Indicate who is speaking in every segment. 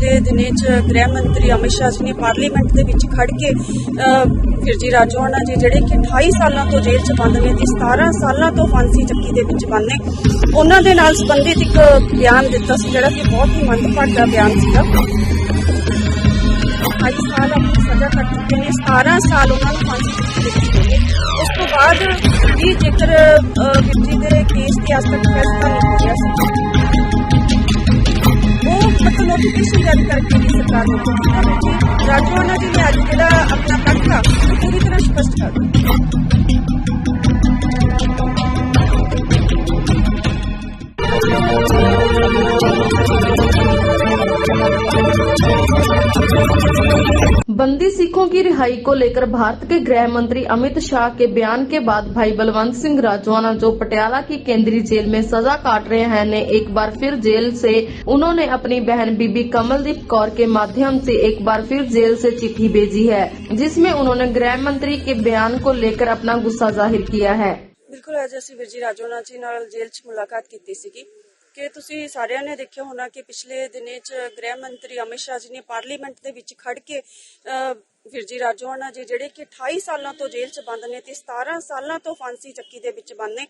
Speaker 1: पिछले दिनों गृह मंत्री अमित शाह जी ने पार्लीमेंट के विच खड़ के फिरजी राजौआणा जी जिहड़े कि 28 सालों तो जेल च बंद ने 17 सालों तो फांसी चक्की दे विच बंद ने उन्हां दे नाल संबंधित एक बयान दिता सी जिहड़ा कि बहुत ही मंदभागा बयान सीगा। 28 साल अपनी सजा कट चुके हैं, 17 साल उन्होंने फांसी चक्की दे विच होए। उस तो बाद भी जेकर फिरजी दे केस की आज तक फैसला नहीं हो गया सी नोटिफिकेशन जारी करके भी सरकार ने राजौआणा जी ने आज जो अपना पक्ष था पूरी तरह स्पष्ट कर
Speaker 2: बंदी सिखों की रिहाई को लेकर भारत के गृह मंत्री अमित शाह के बयान के बाद भाई बलवंत सिंह राजौआणा जो पटियाला की केंद्रीय जेल में सजा काट रहे हैं ने एक बार फिर जेल से उन्होंने अपनी बहन बीबी कमलदीप कौर के माध्यम से एक बार फिर जेल से चिट्ठी भेजी है, जिसमें उन्होंने गृह मंत्री के बयान को लेकर अपना गुस्सा जाहिर किया है।
Speaker 1: बिल्कुल अज असीं फिरजी राजौआणा जी नाल जेल च मुलाकात की सीगी कि तुसीं सारिਆਂ ने देखिया होना कि पिछले दिनों गृह मंत्री अमित शाह जी ने पार्लीमेंट के विच खड़ के फिरजी राजौआणा जी जिहड़े कि 28 सालों तो जेल च बंद ने 17 सालों तो फांसी चक्की दे विच बंद ने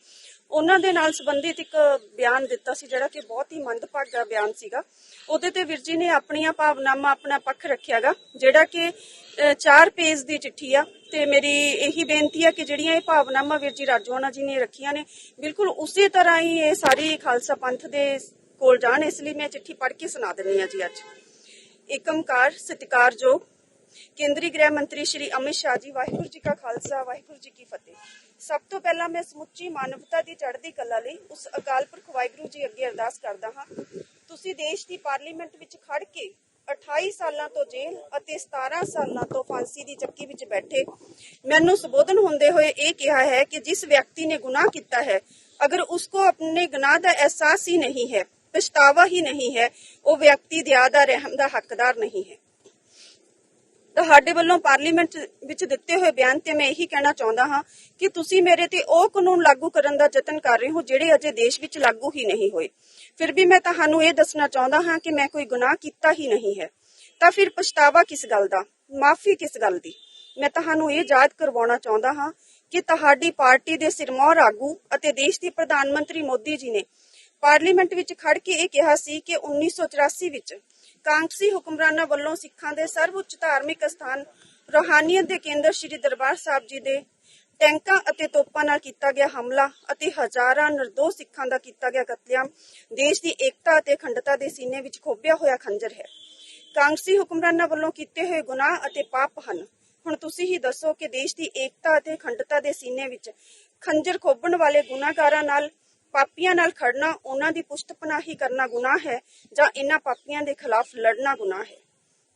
Speaker 1: उन्हां दे नाल संबंधित एक बयान दिता सी जिहड़ा कि बहुत ही मंदभागा बयान सीगा। उहदे ते वीर जी ने अपनियां भावनावां अपना पक्ष रखियागा जिहड़ा कि 4 पेज की चिट्ठी आ ते मेरी यही बेनती है कि जिहड़ियां ये भावनावां वीर जी राजौआणा जी ने रखियां ने बिल्कुल उसी तरह ही ये सारी खालसा पंथ दे कोल जाण, इसलिए मैं चिट्ठी पढ़ के सुना दिंदी हां जी। अज एकमकार सत्कारयोग केंद्रीय गृह मंत्री श्री अमित शाह जी, वाहिगुरू जी का खालसा वाहिगुरू जी की फतेह। सब तो पहला मैं समुची मानवता की चढ़दी कला लई उस अकाल पुरख वाहिगुरू जी अगे अरदास करदा हां तुसीं देश की पार्लीमेंट विच खड़ के 28 सालों तो जेल और 17 सालों तो फांसी की चक्की विच बैठे मैनू संबोधन होंदे हुए यह कहा है कि जिस व्यक्ति ने गुनाह किया है अगर उसको अपने गुनाह का एहसास ही नहीं है, पछतावा ही नहीं है, वो व्यक्ति दया दा रहम दा हकदार नहीं है। ਤੁਹਾਡੇ ਵੱਲੋਂ ਪਾਰਲੀਮੈਂਟ ਵਿੱਚ ਦਿੱਤੇ ਹੋਏ ਬਿਆਨ ਤੇ ਮੈਂ ਇਹੀ ਕਹਿਣਾ ਚਾਹੁੰਦਾ ਹਾਂ ਕਿ ਤੁਸੀਂ ਮੇਰੇ ਤੇ ਉਹ ਕਾਨੂੰਨ ਲਾਗੂ ਕਰਨ ਦਾ ਯਤਨ ਕਰ ਰਹੇ ਹੋ ਜਿਹੜੇ ਅਜੇ ਦੇਸ਼ ਵਿੱਚ ਲਾਗੂ ਹੀ ਨਹੀਂ ਹੋਏ। ਫਿਰ ਵੀ ਮੈਂ ਤੁਹਾਨੂੰ ਇਹ ਦੱਸਣਾ ਚਾਹੁੰਦਾ ਹਾਂ ਕਿ ਮੈਂ ਕੋਈ ਗੁਨਾਹ ਕੀਤਾ ਹੀ ਨਹੀਂ ਹੈ। ਤਾਂ ਫਿਰ ਪਛਤਾਵਾ ਕਿਸ ਗੱਲ ਦਾ, ਮਾਫੀ ਕਿਸ ਗੱਲ ਦੀ? ਮੈਂ ਤੁਹਾਨੂੰ ਇਹ ਯਾਦ ਕਰਵਾਉਣਾ ਚਾਹੁੰਦਾ ਹਾਂ ਕਿ ਤੁਹਾਡੀ ਪਾਰਟੀ ਦੇ ਸਿਰਮੌਰ ਆਗੂ ਅਤੇ ਦੇਸ਼ ਦੇ ਪ੍ਰਧਾਨ ਮੰਤਰੀ ਮੋਦੀ ਜੀ ਨੇ ਪਾਰਲੀਮੈਂਟ ਵਿੱਚ ਖੜ ਕੇ ਇਹ ਕਿਹਾ ਸੀ ਕਿ 1984 ਵਿੱਚ ਕਾਂਗਰਸੀ ਹੁਕਮਰਾਨਾਂ ਵੱਲੋਂ ਸਿੱਖਾਂ ਦੇ ਸਰਵਉੱਚ ਧਾਰਮਿਕ ਸਥਾਨ ਰੂਹਾਨੀਅਤ ਦੇ ਕੇਂਦਰ ਸ੍ਰੀ ਦਰਬਾਰ ਸਾਹਿਬ ਜੀ ਦੇ ਟੈਂਕਾਂ ਅਤੇ ਤੋਪਾਂ ਨਾਲ ਕੀਤਾ ਗਿਆ ਹਮਲਾ ਅਤੇ ਹਜ਼ਾਰਾਂ ਨਿਰਦੋਸ਼ ਸਿੱਖਾਂ ਦਾ ਕੀਤਾ ਗਿਆ ਕਤਲੇਆਮ ਦੇਸ਼ ਦੀ ਏਕਤਾ ਅਤੇ ਅਖੰਡਤਾ ਦੇ ਸੀਨੇ ਵਿੱਚ ਖੋਭਿਆ ਹੋਇਆ ਖੰਜਰ ਹੈ। ਕਾਂਗਰਸੀ ਹੁਕਮਰਾਨਾਂ ਵੱਲੋਂ ਕੀਤੇ ਹੋਏ ਗੁਨਾਹ ਅਤੇ ਪਾਪ ਹਨ। ਹੁਣ ਤੁਸੀਂ ਹੀ ਦੱਸੋ ਕਿ ਦੇਸ਼ ਦੀ ਏਕਤਾ ਅਤੇ ਅਖੰਡਤਾ ਦੇ ਸੀਨੇ ਵਿੱਚ ਖੰਜਰ ਖੋਭਣ ਵਾਲੇ ਗੁਨਾਹਗਾਰਾਂ ਨਾਲ ਪਾਪੀਆਂ ਨਾਲ ਖੜਨਾ ਉਹਨਾਂ ਦੀ ਪੁਸ਼ਤਪਨਾਹੀ ਕਰਨਾ ਗੁਨਾਹ ਹੈ ਜਾਂ ਇਹਨਾਂ ਪਾਪੀਆਂ ਦੇ ਖਿਲਾਫ ਲੜਨਾ ਗੁਨਾਹ ਹੈ।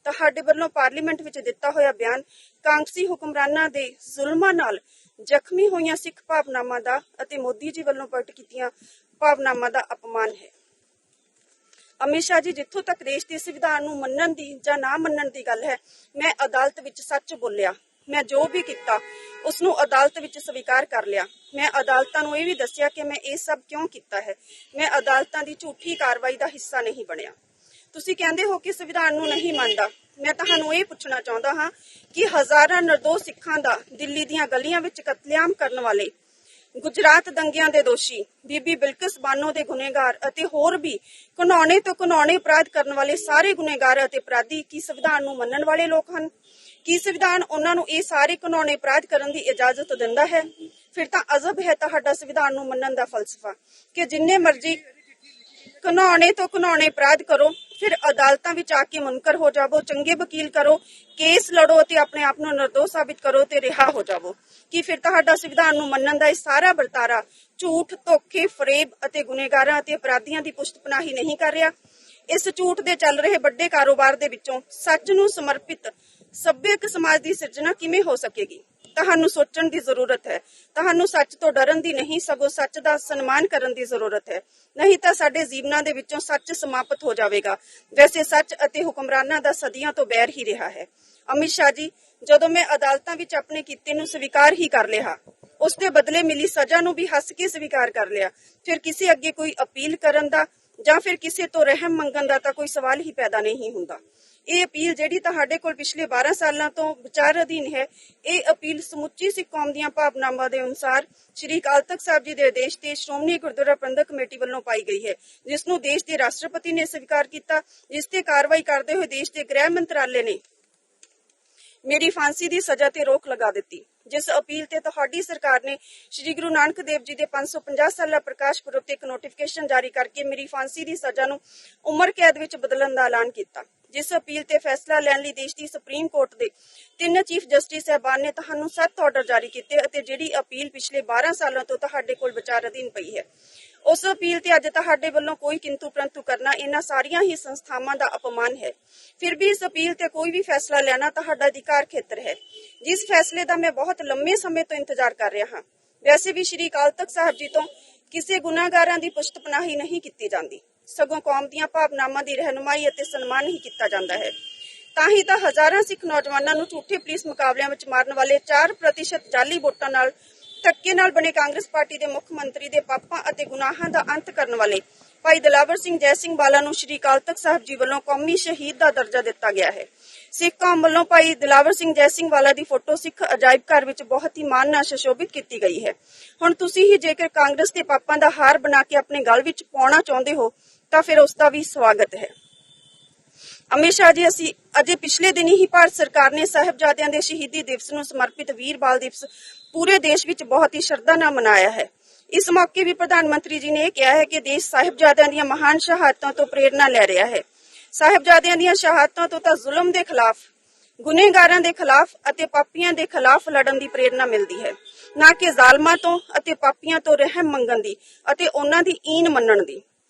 Speaker 1: ਤੁਹਾਡੇ ਵੱਲੋਂ ਪਾਰਲੀਮੈਂਟ ਵਿੱਚ ਦਿੱਤਾ ਹੋਇਆ ਬਿਆਨ ਕਾਂਗਰਸੀ ਹੁਕਮਰਾਨਾਂ ਦੇ ਜ਼ੁਲਮਾਂ ਨਾਲ ਜ਼ਖਮੀ ਹੋਈਆਂ ਸਿੱਖ ਭਾਵਨਾਵਾਂ ਦਾ ਅਤੇ ਮੋਦੀ ਜੀ ਵੱਲੋਂ ਪ੍ਰਗਟ ਕੀਤੀਆਂ ਭਾਵਨਾਵਾਂ ਦਾ ਅਪਮਾਨ ਹੈ। ਅਮਿਤ ਸ਼ਾਹ ਜੀ, ਜਿੱਥੋਂ ਤੱਕ ਦੇਸ਼ ਦੇ ਸੰਵਿਧਾਨ ਨੂੰ ਮੰਨਣ ਦੀ ਜਾਂ ਨਾ ਮੰਨਣ ਦੀ ਗੱਲ ਹੈ, ਮੈਂ ਅਦਾਲਤ ਵਿੱਚ ਸੱਚ ਬੋਲਿਆ। मैं जो भी किया उसनू अदालत विच स्वीकार कर लिया। मैं अदालतां नू ये भी दस्सिया कि मैं ये सब क्यों किया है। मैं अदालतां दी झूठी कार्रवाई का हिस्सा नहीं बनिया। तुसीं कहंदे हो कि संविधान नू नहीं मानदा। मैं तुहानू ये पुछना चाहुंदा हां कि हज़ारां निर्दोष सिखां दा दिल्ली दीआं गलियां विच कतलेआम करन वाले, गुजरात दंगियां दे दोषी, बीबी बिलकिस बानो दे गुनेगार अते होर भी घिनौने तो घिनौने अपराध करन वाले सारे गुनेगार अते अपराधी की संविधान नू मनण वाले लोग हन? की संविधान उन्हां नू ये सारे घिनौने अपराध करन दी इजाजत दिंदा है? फिर तां अजब है तुहाडा संविधान नू मनण दा फलसफा कि जिन्ने मर्जी घिनौने तो घिनौने अपराध करो, फिर अदालतां विच आके मुनकर हो जावो, चंगे वकील करो, केस लड़ो ते अपने आप नू निर्दोष साबित करो ते रिहा हो जावो। कि फिर तुहाडा संविधान नू मनण दा सारा वरतारा झूठ, धोखे, फरेब अते गुनेगारां अते अपराधियां दी पुष्टपनाही नहीं कर रहा? इस झूठ दे चल रहे बड़े कारोबार दे विचों सच नू समर्पित सभ्यक समाज की सिरजना किवें हो सकेगी? तुहानू सोचण दी जरूरत है। तुहानू सच तो डरन दी नहीं, सगों सच दा सन्मान करन दी जरूरत है। नहीं तां साडे जीवनां दे विचों सच समाप्त हो जाएगा। वैसे सच अते हुक्मरानां दा सदियां तो बैर ही रहा है। अमित शाह जी, जदों मैं अदालतां विच अपने कीते नू स्वीकार ही कर लिया, उसके बदले मिली सजा नू भी हस के स्वीकार कर लिया, फिर किसी अगे कोई अपील करन दा ਜਾਂ ਫਿਰ ਕਿਸੇ ਤੋਂ ਰਹਿਮ ਮੰਗਣ ਦਾ ਤਾਂ ਕੋਈ ਸਵਾਲ ਹੀ ਪੈਦਾ ਨਹੀਂ ਹੁੰਦਾ। ਇਹ ਅਪੀਲ ਜਿਹੜੀ ਤੁਹਾਡੇ ਕੋਲ ਪਿਛਲੇ 12 ਸਾਲਾਂ ਤੋਂ ਵਿਚਾਰ ਅਧੀਨ ਹੈ, ਇਹ ਅਪੀਲ ਸਮੁੱਚੀ ਸਿੱਖ ਕੌਮ ਦੀਆਂ ਭਾਵਨਾਵਾਂ ਦੇ ਅਨੁਸਾਰ ਸ਼੍ਰੀ ਅਕਾਲ ਤਖਤ ਸਾਹਿਬ ਜੀ ਦੇ ਆਦੇਸ਼ ਤੇ ਸ਼੍ਰੋਮਣੀ ਗੁਰਦੁਆਰਾ ਪ੍ਰਬੰਧਕ ਕਮੇਟੀ ਵੱਲੋਂ ਪਾਈ ਗਈ ਹੈ, ਜਿਸ ਨੂੰ ਦੇਸ਼ ਦੇ ਰਾਸ਼ਟਰਪਤੀ ਨੇ ਸਵੀਕਾਰ ਕੀਤਾ, ਜਿਸ ਤੇ ਕਾਰਵਾਈ ਕਰਦੇ ਹੋਏ ਦੇਸ਼ ਦੇ ਗ੍ਰਹਿ ਮੰਤਰਾਲੇ ਨੇ ਮੇਰੀ ਫਾਂਸੀ ਦੀ ਸਜ਼ਾ ਤੇ ਰੋਕ ਲਗਾ ਦਿੱਤੀ। ਜਿਸ ਅਪੀਲ ਤੇ ਤੁਹਾਡੀ ਸਰਕਾਰ ਨੇ ਸ਼੍ਰੀ ਗੁਰੂ ਨਾਨਕ ਦੇਵ ਜੀ ਦੇ 550 ਸਾਲਾ ਪ੍ਰਕਾਸ਼ ਪੁਰਬ ਤੇ ਇੱਕ ਨੋਟੀਫਿਕੇਸ਼ਨ ਜਾਰੀ ਕਰਕੇ ਮੇਰੀ ਫਾਂਸੀ ਦੀ ਸਜ਼ਾ ਨੂੰ ਉਮਰ ਕੈਦ ਵਿੱਚ ਬਦਲਣ ਦਾ ਐਲਾਨ ਕੀਤਾ। ਜਿਸ ਅਪੀਲ ਤੇ ਫੈਸਲਾ ਲੈਣ ਲਈ ਦੇਸ਼ ਦੀ ਸੁਪਰੀਮ ਕੋਰਟ ਦੇ 3 ਚੀਫ ਜਸਟਿਸ ਸਾਹਿਬਾਨ ਨੇ ਤੁਹਾਨੂੰ 7 ਆਰਡਰ ਜਾਰੀ ਕੀਤੇ ਅਤੇ ਜਿਹੜੀ ਅਪੀਲ ਪਿਛਲੇ 12 ਸਾਲਾਂ ਤੋਂ ਤੁਹਾਡੇ ਕੋਲ ਵਿਚਾਰ ਅਧੀਨ ਪਈ ਹੈ, ਉਸ ਅਪੀਲ ਤੇ ਅੱਜ ਤੁਹਾਡੇ ਵੱਲੋਂ ਕੋਈ ਕਿੰਤੂ ਪ੍ਰੰਤੂ ਕਰਨਾ ਇਹਨਾਂ ਸਾਰੀਆਂ ਹੀ ਸੰਸਥਾਵਾਂ ਦਾ ਅਪਮਾਨ ਹੈ। ਫਿਰ ਵੀ ਇਸ ਅਪੀਲ ਤੇ ਕੋਈ ਵੀ ਫੈਸਲਾ ਲੈਣਾ ਤੁਹਾਡਾ ਅਧਿਕਾਰ ਖੇਤਰ ਹੈ, ਜਿਸ ਫੈਸਲੇ ਦਾ ਮੈਂ ਬਹੁਤ ਲੰਮੇ ਸਮੇਂ ਤੋਂ ਇੰਤਜ਼ਾਰ ਕਰ ਰਿਹਾ ਹਾਂ। ਵੈਸੇ ਵੀ ਸ਼੍ਰੀ ਅਕਾਲ ਤਖਤ ਸਾਹਿਬ ਜੀ ਤੋਂ ਕਿਸੇ ਗੁਨਾਹਗਾਰਾਂ ਦੀ ਪੁਸ਼ਤਪਨਾਹੀ ਨਹੀਂ ਕੀਤੀ ਜਾਂਦੀ, ਸਗੋਂ ਕੌਮ ਦੀਆਂ ਭਾਵਨਾਵਾਂ ਦੀ ਰਹਿਨੁਮਾਈ ਅਤੇ ਸਨਮਾਨ ਹੀ ਕੀਤਾ ਜਾਂਦਾ ਹੈ। ਤਾਂ ਹੀ ਤਾਂ ਹਜ਼ਾਰਾਂ ਸਿੱਖ ਨੌਜਵਾਨਾਂ ਨੂੰ ਝੂਠੇ ਪੁਲਿਸ ਮੁਕਾਬਲਿਆਂ ਵਿੱਚ ਮਾਰਨ ਵਾਲੇ 4% ਜਾਲੀ ਵੋਟਾਂ ਨਾਲ ਧੱਕੇ ਨਾਲ ਬਣੇ ਕਾਂਗਰਸ ਪਾਰਟੀ ਦੇ ਮੁੱਖ ਮੰਤਰੀ ਦੇ ਪਾਪਾਂ ਅਤੇ ਗੁਨਾਹਾਂ ਦਾ ਅੰਤ ਕਰਨ ਵਾਲੇ ਭਾਈ ਦਿਲਾਵਰ ਸਿੰਘ ਜੈ ਸਿੰਘ ਵਾਲਾ ਨੂੰ ਸ਼੍ਰੀ ਅਕਾਲ ਤਖਤ ਸਾਹਿਬ ਜੀ ਵੱਲੋਂ ਕੌਮੀ ਸ਼ਹੀਦ ਦਾ ਦਰਜਾ ਦਿੱਤਾ ਗਿਆ ਹੈ। ਸਿੱਖ ਕੌਮ ਵੱਲੋਂ ਭਾਈ ਦਿਲਾਵਰ ਸਿੰਘ ਜੈ ਸਿੰਘ ਵਾਲਾ ਦੀ ਫੋਟੋ ਸਿੱਖ ਅਜਾਇਬ ਘਰ ਵਿੱਚ ਬਹੁਤ ਹੀ ਮਾਣ ਨਾਲ ਸੁਸ਼ੋਭਿਤ ਕੀਤੀ ਗਈ ਹੈ। ਹੁਣ ਤੁਸੀਂ ਹੀ ਜੇਕਰ ਕਾਂਗਰਸ ਦੇ ਪਾਪਾਂ ਦਾ ਹਾਰ ਬਣਾ ਕੇ ਆਪਣੇ ਗਲ ਵਿੱਚ ਪਾਉਣਾ ਚਾਹੁੰਦੇ ਹੋ ਤਾਂ ਫਿਰ ਉਸ ਦਾ ਵੀ ਸਵਾਗਤ ਹੈ। ਅਮਿਤ ਸ਼ਾਹ ਜੀ, ਅਸੀਂ ਅਜੇ ਪਿਛਲੇ ਦਿਨੀ ਹੀ ਭਾਰਤ ਸਰਕਾਰ ਨੇ ਸਾਹਿਬਜ਼ਾਦਿਆਂ ਦੇ ਸ਼ਹੀਦੀ ਦਿਵਸ ਨੂੰ ਸਮਰਪਿਤ ਵੀਰ ਬਾਲ ਦਿਵਸ ਪੂਰੇ ਦੇਸ਼ ਵਿੱਚ ਬਹੁਤ ਹੀ ਸ਼ਰਧਾ ਨਾਲ ਮਨਾਇਆ ਹੈ। ਇਸ ਮੌਕੇ ਵੀ ਪ੍ਰਧਾਨ ਮੰਤਰੀ ਜੀ ਨੇ ਇਹ ਕਿਹਾ ਹੈ ਕਿ ਦੇਸ਼ ਸਾਹਿਬਜ਼ਾਦਿਆਂ ਦੀਆਂ ਮਹਾਨ ਸ਼ਹਾਦਤਾਂ ਤੋਂ ਪ੍ਰੇਰਨਾ ਲੈ ਰਿਹਾ ਹੈ। ਸਾਹਿਬਜ਼ਾਦਿਆਂ ਦੀਆਂ ਸ਼ਹਾਦਤਾਂ ਤੋਂ ਤਾਂ ਜ਼ੁਲਮ ਦੇ ਖਿਲਾਫ, ਗੁਨਹਗਾਰਾਂ ਦੇ ਖਿਲਾਫ ਅਤੇ ਪਾਪੀਆਂ ਦੇ ਖਿਲਾਫ ਲੜਨ ਦੀ ਪ੍ਰੇਰਨਾ ਮਿਲਦੀ ਹੈ, ਨਾ ਕਿ ਜ਼ਾਲਮਾਂ ਤੋਂ ਅਤੇ ਪਾਪੀਆਂ ਤੋਂ ਰਹਿਮ ਮੰਗਣ ਦੀ ਅਤੇ ਉਹਨਾਂ ਦੀ ਈਨ ਮੰਨਣ ਦੀ।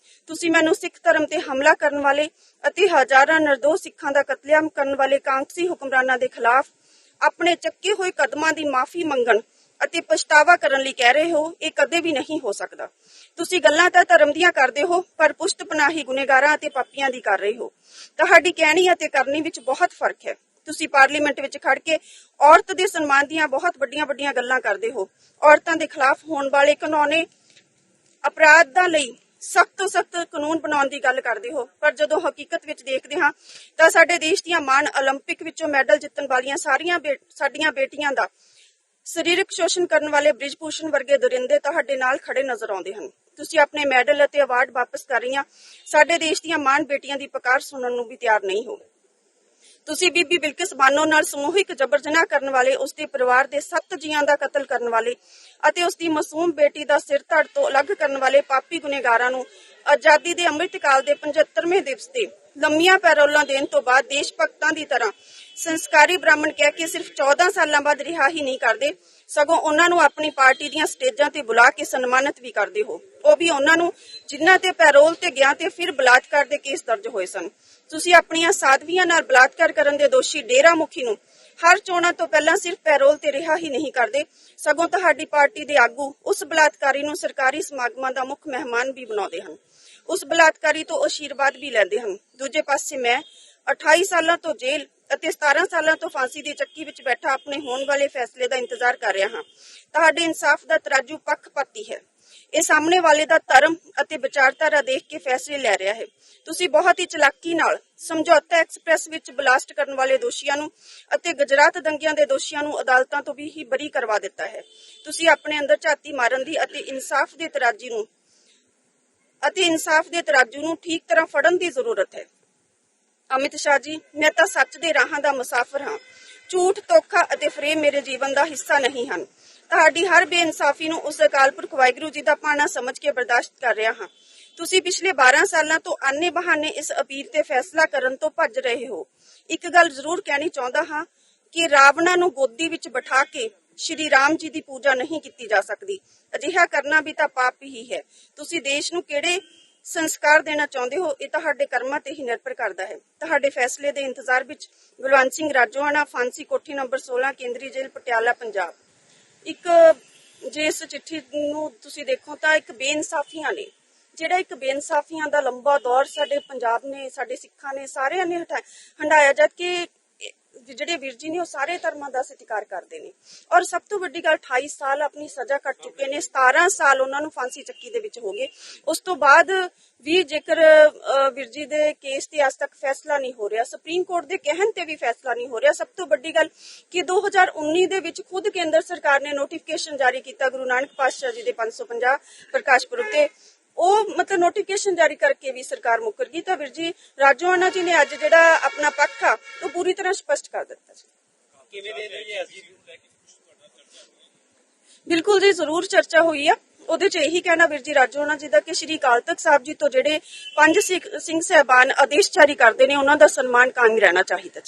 Speaker 1: ਤੁਸੀਂ ਮੈਨੂੰ ਸਿੱਖ ਧਰਮ ਤੇ ਹਮਲਾ ਕਰਨ ਵਾਲੇ ਅਤੇ ਹਜ਼ਾਰਾਂ ਨਿਰਦੋਸ਼ ਸਿੱਖਾਂ ਦਾ ਕਤਲੇਆਮ ਕਰਨ ਵਾਲੇ ਕਾਂਗਰਸੀ ਹੁਕਮਰਾਨਾਂ ਦੇ ਖਿਲਾਫ ਆਪਣੇ ਚੱਕੇ ਹੋਏ ਕਦਮਾਂ ਦੀ ਮਾਫੀ ਮੰਗਣ ਅਤੇ ਪਛਤਾਵਾ ਕਰਨ ਲਈ ਕਹਿ ਰਹੇ ਹੋ, ਇਹ ਕਦੇ ਵੀ ਨਹੀਂ ਹੋ ਸਕਦਾ। ਤੁਸੀਂ ਗੱਲਾਂ ਤਾਂ ਧਰਮ ਦੀਆਂ ਕਰਦੇ ਹੋ, ਪਰ ਪੁਸ਼ਤਪਨਾਹੀ ਗੁਨਹਗਾਰਾਂ ਅਤੇ ਪਾਪੀਆਂ ਦੀ ਕਰ ਰਹੇ ਹੋ। ਤੁਹਾਡੀ ਕਹਿਣੀ ਅਤੇ ਕਰਨੀ ਵਿੱਚ ਬਹੁਤ ਫਰਕ ਹੈ। ਤੁਸੀਂ ਪਾਰਲੀਮੈਂਟ ਵਿੱਚ ਖੜ ਕੇ ਔਰਤ ਦੇ ਸਨਮਾਨ ਦੀਆਂ ਬਹੁਤ ਵੱਡੀਆਂ ਗੱਲਾਂ ਕਰਦੇ ਹੋ, ਔਰਤਾਂ ਦੇ ਖਿਲਾਫ ਹੋਣ ਵਾਲੇ ਕਾਨੂੰਨੀ ਅਪਰਾਧਾਂ ਲਈ ਸਖਤ ਤੋਂ ਸਖਤ ਕਾਨੂੰਨ ਬਣਾਉਣ ਦੀ ਗੱਲ ਕਰਦੇ ਹੋ, ਪਰ ਜਦੋਂ ਹਕੀਕਤ ਵਿੱਚ ਦੇਖਦੇ ਹਾਂ ਤਾਂ ਸਾਡੇ ਦੇਸ਼ ਦੀਆਂ ਮਾਣ 올림픽 ਵਿੱਚੋਂ ਮੈਡਲ ਜਿੱਤਣ ਵਾਲੀਆਂ ਸਾਡੀਆਂ ਬੇਟੀਆਂ ਦਾ ਸਰੀਰਕ ਸ਼ੋਸ਼ਣ ਕਰਨ ਵਾਲੇ ਬ੍ਰਿਜ ਭੂਸ਼ਣ ਵਰਗੇ ਦੁਰਿੰਦੇ ਤੁਹਾਡੇ ਨਾਲ ਖੜੇ ਨਜ਼ਰ ਆਉਂਦੇ ਹਨ। ਤੁਸੀਂ ਆਪਣੇ ਮੈਡਲ ਅਤੇ ਅਵਾਰਡ ਵਾਪਸ ਕਰ ਰਹੀਆਂ ਸਾਡੇ ਦੇਸ਼ ਦੀਆਂ ਮਾਣ ਬੇਟੀਆਂ ਦੀ ਪੁਕਾਰ ਸੁਣਨ ਨੂੰ ਵੀ ਤਿਆਰ ਨਹੀਂ ਹੋ। ਤੁਸੀਂ ਬੀਬੀ ਬਿਲਕਿਸ ਬਾਨੋ ਨਾਲ ਸਮੂਹਿਕ ਜਬਰ ਜਨਾਹ ਕਰਨ ਵਾਲੇ, ਉਸ ਦੇ ਪਰਿਵਾਰ ਦੇ 7 ਜੀਆਂ ਦਾ ਕਤਲ ਕਰਨ ਵਾਲੇ ਅਤੇ ਉਸ ਦੀ ਮਾਸੂਮ ਬੇਟੀ ਦਾ ਸਿਰ ਧੜ ਤੋਂ ਅਲੱਗ ਕਰਨ ਵਾਲੇ ਪਾਪੀ ਗੁਨਹਗਾਰਾਂ ਨੂੰ ਆਜ਼ਾਦੀ ਦੇ ਅੰਮ੍ਰਿਤ ਕਾਲ ਦੇ 75ਵੇਂ ਦਿਵਸ ਤੇ ਲੰਮੀਆਂ ਪੈਰੋਲਾਂ ਦੇਣ ਤੋਂ ਬਾਅਦ ਦੇਸ਼ ਭਗਤਾਂ ਦੀ ਤਰ੍ਹਾਂ ਸੰਸਕਾਰੀ ਬ੍ਰਾਹਮਣ ਕਹਿ ਕੇ ਸਿਰਫ 14 ਸਾਲਾਂ ਬਾਅਦ ਰਿਹਾ ਹੀ ਨਹੀਂ ਕਰਦੇ, ਸਗੋਂ ਉਹਨਾਂ ਨੂੰ ਆਪਣੀ ਪਾਰਟੀ ਦੀਆਂ ਸਟੇਜਾਂ ਤੇ ਬੁਲਾ ਕੇ ਸਨਮਾਨਿਤ ਵੀ ਕਰਦੇ ਹੋ। ਉਹ ਵੀ ਉਹਨਾਂ ਨੂੰ ਜਿਨ੍ਹਾਂ ਤੇ ਪੈਰੋਲ ਤੇ ਗਿਆ ਤੇ ਫਿਰ ਬਲਾਤਕਾਰ ਦੇ ਕੇਸ ਦਰਜ ਹੋਏ ਸਨ। ਤੁਸੀਂ ਆਪਣੀਆਂ ਸਾਧਵੀਆਂ ਨਾਲ ਬਲਾਤਕਾਰ ਕਰਨ ਦੇ ਦੋਸ਼ੀ ਡੇਰਾ ਮੁਖੀ ਨੂੰ ਹਰ ਚੋਣਾਂ ਤੋਂ ਪਹਿਲਾਂ ਸਿਰਫ ਪੈਰੋਲ ਤੇ ਰਿਹਾ ਹੀ ਨਹੀਂ ਕਰਦੇ, ਸਗੋਂ ਤੁਹਾਡੀ ਪਾਰਟੀ ਦੇ ਆਗੂ ਉਸ ਬਲਾਤਕਾਰੀ ਨੂੰ ਸਰਕਾਰੀ ਸਮਾਗਮਾਂ ਦਾ ਮੁੱਖ ਮਹਿਮਾਨ ਵੀ ਬਣਾਉਂਦੇ ਹਨ, ਉਸ ਬਲਾਤਕਾਰੀ ਤੋਂ ਅਸ਼ੀਰਵਾਦ ਵੀ ਲੈਂਦੇ ਹਨ। ਦੂਜੇ ਪਾਸੇ ਮੈਂ 28 ਸਾਲਾਂ ਤੋਂ ਜੇਲ੍ਹ ਅਤੇ 17 ਸਾਲਾਂ ਤੋਂ ਫਾਂਸੀ ਦੀ ਚੱਕੀ ਵਿੱਚ ਬੈਠਾ ਆਪਣੇ ਹੋਣ ਵਾਲੇ ਫੈਸਲੇ ਦਾ ਇੰਤਜ਼ਾਰ ਕਰ ਰਿਹਾ ਹਾਂ। ਤੁਹਾਡੇ ਇਨਸਾਫ ਦਾ ਤਰਾਜੂ ਪੱਖਪਾਤੀ ਹੈ। ਇਹ ਸਾਹਮਣੇ ਵਾਲੇ ਦਾ ਧਰਮ ਅਤੇ ਵਿਚਾਰਧਾਰਾ ਦੇਖ ਕੇ ਫੈਸਲੇ ਲੈ ਰਿਹਾ ਹੈ। ਤੁਸੀਂ ਬਹੁਤ ਹੀ ਚਲਾਕੀ ਨਾਲ ਸਮਝੌਤਾ ਐਕਸਪ੍ਰੈਸ ਵਿੱਚ ਬਲਾਸਟ ਕਰਨ ਵਾਲੇ ਦੋਸ਼ੀਆਂ ਨੂੰ ਅਤੇ ਗੁਜਰਾਤ ਦੰਗਿਆਂ ਦੇ ਦੋਸ਼ੀਆਂ ਨੂੰ ਅਦਾਲਤਾਂ ਤੋਂ ਵੀ ਹੀ ਬਰੀ ਕਰਵਾ ਦਿੱਤਾ ਹੈ। ਤੁਸੀਂ ਆਪਣੇ ਅੰਦਰ ਝਾਤੀ ਮਾਰਨ ਦੀ ਅਤੇ ਇਨਸਾਫ ਦੇ ਤਰਾਜੂ ਨੂੰ ਠੀਕ ਤਰ੍ਹਾਂ ਫੜਨ ਦੀ ਜ਼ਰੂਰਤ ਹੈ। ਅਮਿਤ ਸ਼ਾਹ ਜੀ, ਮੈਂ ਤਾਂ ਸੱਚ ਦੇ ਰਾਹਾਂ ਦਾ ਮੁਸਾਫਰ ਹਾਂ। ਝੂਠ, ਧੋਖਾ ਅਤੇ ਫਰੇਬ ਮੇਰੇ ਜੀਵਨ ਦਾ ਹਿੱਸਾ ਨਹੀਂ ਹਨ। ਤੁਹਾਡੀ ਹਰ ਬੇਇਨਸਾਫੀ ਨੂੰ ਉਸ ਅਕਾਲ ਪੁਰਖ ਵਾਹਿਗੁਰੂ ਜੀ ਦਾ ਭਾਣਾ ਸਮਝ ਕੇ ਬਰਦਾਸ਼ਤ ਕਰ ਰਿਹਾ ਹਾਂ। ਤੁਸੀਂ ਪਿਛਲੇ 12 ਸਾਲਾਂ ਤੋਂ ਆਨੇ ਬਹਾਨੇ ਇਸ ਅਪੀਲ ਤੇ ਫੈਸਲਾ ਕਰਨ ਤੋਂ ਭੱਜ ਰਹੇ ਹੋ। ਇੱਕ ਗੱਲ ਜ਼ਰੂਰ ਕਹਿਣੀ ਚਾਹੁੰਦਾ ਹਾਂ ਕਿ ਰਾਵਣਾ ਨੂੰ ਗੋਦੀ ਵਿੱਚ ਬਿਠਾ ਕੇ ਸ਼੍ਰੀ ਰਾਮ ਜੀ ਦੀ ਪੂਜਾ ਨਹੀਂ ਕੀਤੀ ਜਾ ਸਕਦੀ। ਅਜਿਹਾ ਕਰਨਾ ਵੀ ਤਾਂ ਪਾਪ ਹੀ ਹੈ। ਤੁਸੀਂ ਦੇਸ਼ ਨੂੰ ਕਿਹੜੇ ਸੰਸਕਾਰ ਦੇਣਾ ਚਾਹੁੰਦੇ ਹੋ, ਇਹ ਤੁਹਾਡੇ ਕਰਮਾਂ ਤੇ ਹੀ ਨਿਰਭਰ ਕਰਦਾ ਹੈ। ਤੁਹਾਡੇ ਫੈਸਲੇ ਦੇ ਇੰਤਜ਼ਾਰ ਵਿੱਚ ਬਲਵੰਤ ਸਿੰਘ ਰਾਜੋਆਣਾ, ਫਾਂਸੀ ਕੋਠੀ ਨੰਬਰ 16, ਕੇਂਦਰੀ ਜੇਲ੍ਹ, ਪਟਿਆਲਾ, ਪੰਜਾਬ। ਜੇ ਇਸ ਚਿੱਠੀ ਨੂੰ ਤੁਸੀਂ ਦੇਖੋ ਤਾਂ ਇੱਕ ਬੇਇਨਸਾਫੀਆਂ ਨੇ, ਜਿਹੜਾ ਇੱਕ ਬੇਇਨਸਾਫੀਆਂ ਦਾ ਲੰਬਾ ਦੌਰ ਸਾਡੇ ਪੰਜਾਬ ਨੇ, ਸਾਡੇ ਸਿੱਖਾਂ ਨੇ, ਸਾਰਿਆਂ ਨੇ ਹੰਢਾਇਆ, ਜਦ ਕਿ ਜਿਹੜੇ ਵੀਰ ਜੀ ਨੇ ਉਹ ਸਾਰੇ ਧਰਮਾਂ ਦਾ ਸਤਿਕਾਰ ਕਰਦੇ ਨੇ ਔਰ ਸਭ ਤੋਂ ਵੱਡੀ ਗੱਲ 28 ਸਾਲ ਆਪਣੀ ਸਜ਼ਾ ਕੱਟ ਚੁੱਕੇ ਨੇ 17 ਸਾਲ ਉਹਨਾਂ ਨੂੰ ਫਾਂਸੀ ਚੱਕੀ ਦੇ ਵਿੱਚ ਹੋ ਗਏ ਉਸ ਤੋਂ ਬਾਅਦ ਵੀ ਜੇਕਰ ਵੀਰ ਜੀ ਦੇ ਕੇਸ ਤੇ ਅੱਜ ਤੱਕ ਫੈਸਲਾ ਨਹੀਂ ਹੋ ਰਿਹਾ ਸੁਪਰੀਮ ਕੋਰਟ ਦੇ ਕਹਿਣ ਤੇ ਵੀ ਫੈਸਲਾ ਨਹੀਂ ਹੋ ਰਿਹਾ ਸਭ ਤੋਂ ਵੱਡੀ ਗੱਲ ਕਿ 2019 ਦੇ ਵਿੱਚ ਖੁਦ ਕੇਂਦਰ ਸਰਕਾਰ ਨੇ ਨੋਟੀਫਿਕੇਸ਼ਨ ਜਾਰੀ ਕੀਤਾ ਗੁਰੂ ਨਾਨਕ ਪਾਤਸ਼ਾਹ ਜੀ ਦੇ 550 ਪ੍ਰਕਾਸ਼ ਪੁਰਬ ਤੇ ਉਹ ਮਤਲਬ ਨੋਟੀਫਿਕੇਸ਼ਨ ਜਾਰੀ ਕਰਕੇ ਵੀ ਸਰਕਾਰ ਮੁੱਕਰ ਗਈ ਤਾਂ ਵੀਰ ਜੀ ਰਾਜੋਆਣਾ ਜੀ ਨੇ ਅੱਜ ਜਿਹੜਾ ਆਪਣਾ ਪੱਖ ਆ ਉਹ ਪੂਰੀ ਤਰ੍ਹਾਂ ਸਪਸ਼ਟ ਕਰ ਦਿੱਤਾ ਜੀ
Speaker 3: ਕਿਵੇਂ ਦੇ ਰਹੇ ਜੀ ਅਸੀਂ
Speaker 1: ਬਿਲਕੁਲ ਜੀ ਜ਼ਰੂਰ ਚਰਚਾ ਹੋਈ ਆ ਉਹਦੇ ਚ ਇਹੀ ਕਹਿਣਾ ਵੀਰ ਜੀ ਰਾਜੋਆਣਾ ਜੀ ਦਾ ਕਿ ਸ਼੍ਰੀ ਅਕਾਲ ਤਖਤ ਸਾਹਿਬ ਜੀ ਤੋਂ ਜਿਹੜੇ 5 ਸਿੰਘ ਸਾਹਿਬਾਨ ਆਦੇਸ਼ ਜਾਰੀ ਕਰਦੇ ਨੇ ਉਹਨਾਂ ਦਾ ਸਨਮਾਨ ਕਾਇਮ ਰਹਿਣਾ ਚਾਹੀਦਾ।